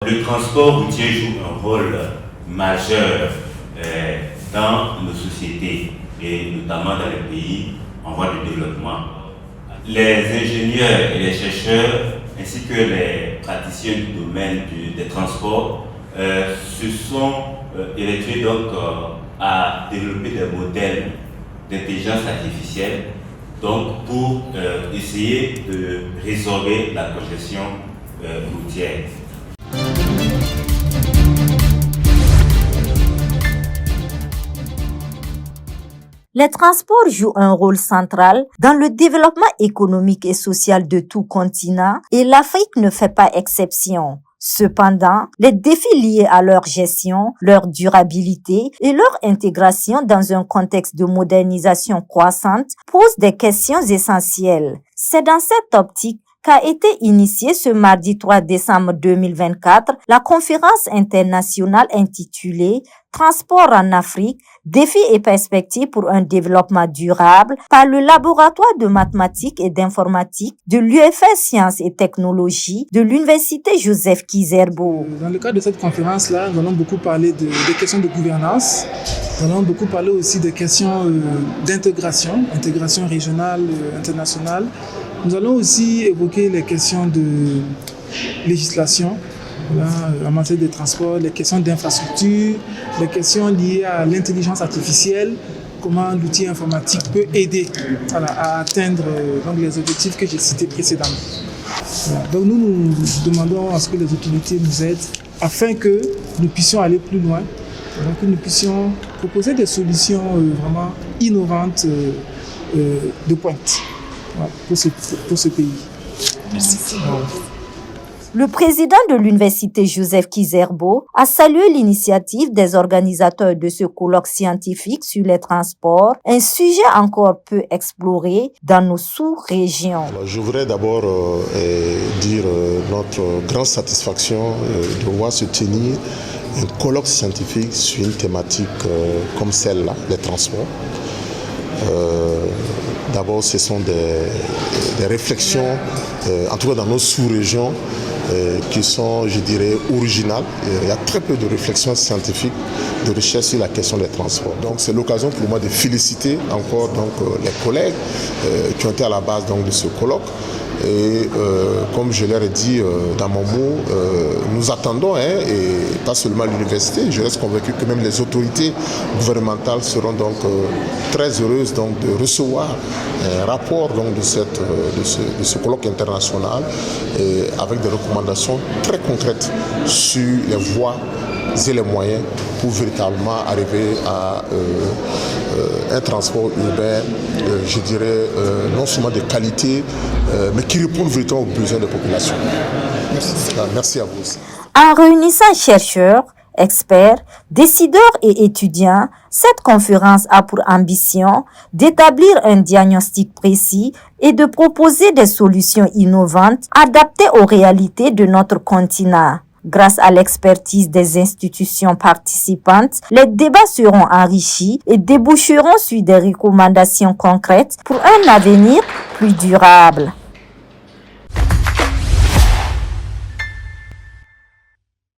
Le transport routier joue un rôle majeur dans nos sociétés et notamment dans les pays en voie de développement. Les ingénieurs et les chercheurs ainsi que les praticiens du domaine des transports se sont évertués donc à développer des modèles d'intelligence artificielle donc pour essayer de résorber la congestion routière. Les transports jouent un rôle central dans le développement économique et social de tout continent et l'Afrique ne fait pas exception. Cependant, les défis liés à leur gestion, leur durabilité et leur intégration dans un contexte de modernisation croissante posent des questions essentielles. C'est dans cette optique qu'a été initiée ce mardi 3 décembre 2024 la conférence internationale intitulée Transport en Afrique, défis et perspectives pour un développement durable par le laboratoire de mathématiques et d'informatique de l'UFR Sciences et Technologies de l'Université Joseph Kizerbo. Dans le cadre de cette conférence-là, nous allons beaucoup parler des questions de gouvernance. Nous allons beaucoup parler aussi des questions d'intégration, intégration régionale, internationale. Nous allons aussi évoquer les questions de législation en matière de transport, les questions d'infrastructure, les questions liées à l'intelligence artificielle, comment l'outil informatique peut aider à atteindre les objectifs que j'ai cités précédemment. Donc nous demandons à ce que les autorités nous aident afin que nous puissions aller plus loin, que nous puissions proposer des solutions vraiment innovantes de pointe pour ce pays. Merci. Le président de l'Université Joseph Kizerbo a salué l'initiative des organisateurs de ce colloque scientifique sur les transports, un sujet encore peu exploré dans nos sous-régions. Alors, je voudrais d'abord dire notre grande satisfaction de voir se tenir un colloque scientifique sur une thématique comme celle-là, les transports. D'abord, ce sont des réflexions, en tout cas dans nos sous-régions, qui sont, je dirais, originales. Il y a très peu de réflexions scientifiques, de recherche sur la question des transports. Donc c'est l'occasion pour moi de féliciter encore les collègues qui ont été à la base de ce colloque. Et comme je leur ai dit dans mon mot, nous attendons, et pas seulement l'université, je reste convaincu que même les autorités gouvernementales seront très heureuses de recevoir un rapport de ce colloque international avec des recommandations très concrètes sur les voies et les moyens pour véritablement arriver à un transport urbain, je dirais, non seulement de qualité, mais qui répond véritablement aux besoins des populations. Merci à vous aussi. En réunissant chercheurs, experts, décideurs et étudiants, cette conférence a pour ambition d'établir un diagnostic précis et de proposer des solutions innovantes adaptées aux réalités de notre continent. Grâce à l'expertise des institutions participantes, les débats seront enrichis et déboucheront sur des recommandations concrètes pour un avenir plus durable.